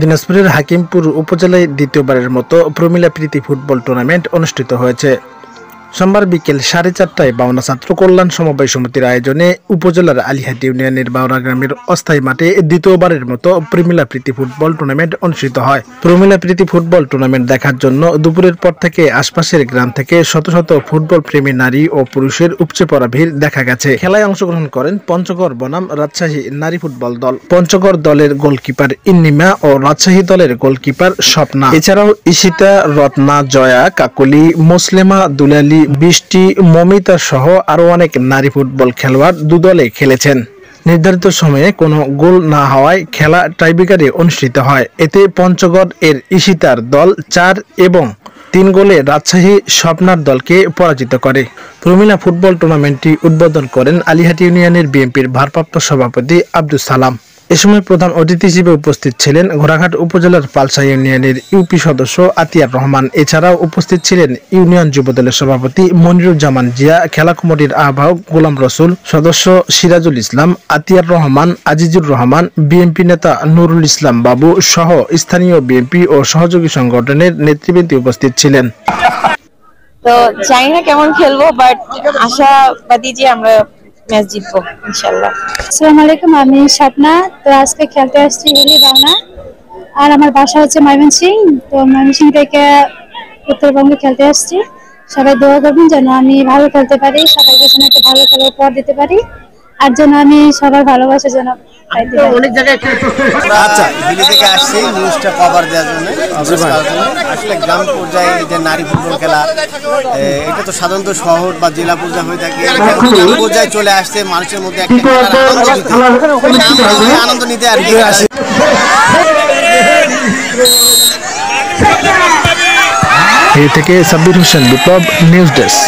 দিনাজপুরের হাকিমপুর উপজেলায় দ্বিতীয়বারের মতো প্রমিলা প্রীতি ফুটবল টুর্নামেন্ট অনুষ্ঠিত হয়েছে। সোমবার বিকেল 4:30টায় বাউনা ছাত্র কল্যাণ সমবায় সমিতির আয়োজনে উপজেলার আলিহাট ইউনিয়নের বাউনা গ্রামের অস্থায়ী মাঠে দ্বিতীয়বারের মতো প্রমিলা প্রীতি ফুটবল টুর্নামেন্ট অনুষ্ঠিত হয়। প্রমিলা প্রীতি ফুটবল টুর্নামেন্ট দেখার জন্য দুপুরের পর থেকে আশপাশের গ্রাম থেকে শত শত ফুটবল প্রেমী নারী ও পুরুষের উপচে পড়া ভিড় দেখা গেছে। খেলায় অংশগ্রহণ করেন পঞ্চগড় বনাম রাজশাহী নারী ফুটবল দল। পঞ্চগড় দলের গোলকিপার ইন্নিমা ও রাজশাহী দলের গোলকিপার স্বপ্না। এছাড়াও ঈশিতা, রত্না, জয়া, কাকলি, মুসলিমা, দুলালী, বৃষ্টি, মমিতা সহ আরো অনেক নারী ফুটবল খেলোয়াড় দুদলে খেলেছেন। নির্ধারিত সময়ে কোনো গোল না হওয়ায় খেলা টাইব্রেকারে অনুষ্ঠিত হয়। এতে পঞ্চগড় এর ঈশিতার দল 4 এবং 3 গোলে রাজশাহী স্বপ্নার দলকে পরাজিত করে। প্রমিলা ফুটবল টুর্নামেন্টটি উদ্বোধন করেন আলিহাট ইউনিয়নের বিএনপির ভারপ্রাপ্ত সভাপতি আব্দুল সালাম। এ সময় প্রধান অতিথি হিসেবে উপস্থিত ছিলেন ঘোড়াঘাট উপজেলার পালসা ইউনিয়নের ইউপি সদস্য আতিয়ার রহমান। এছাড়াও উপস্থিত ছিলেন ইউনিয়ন যুবদলের সভাপতি মনিরুজ্জামান জিয়া, খেলা কমিটির আহ্বায়ক গোলাম রসুল, সদস্য সিরাজুল ইসলাম, আতিয়ার রহমান, আজিজুর রহমান, বিএনপি নেতা নুরুল ইসলাম বাবু সহ স্থানীয় বিএনপি ও সহযোগী সংগঠনের নেতৃবৃন্দ উপস্থিত ছিলেন। তো জানি না কেমন খেলবো, বাট আশাবাদী যে আমরা ম্যাচ জিতবো ইনশাআল্লাহ। আসসালামু আলাইকুম, আমি স্বপ্না। তো আজকে খেলতে আসছি হিলি বাউনা, আর আমার বাসা হচ্ছে ময়মনসিংহ। তো ময়মনসিংহ থেকে উত্তরবঙ্গে খেলতে আসছি। সবাই দোয়া করবেন যেন আমি ভালো খেলতে পারি, সবাইকে যেন একটা ভালো খেলার পর দিতে পারি, আর যেন আমি সবার ভালোবাসা যেন পাইতে পারি। অনেক জায়গায় আচ্ছা হিলি থেকে আসছি নিউজটা কভার দেওয়ার জন্য। আসলে গ্রাম পর্যায়ে যে নারী ফুটবল খেলা, এটা তো সাধারণত শহর বা জেলা পর্যায়ে হয়ে থাকে। গ্রাম পর্যায়ে চলে আসছে মানুষের মধ্যে একটা আনন্দ নিতে আর কি। এই থেকে সাব্বির হোসেন বিপ্লব, নিউজ ডেস্ক।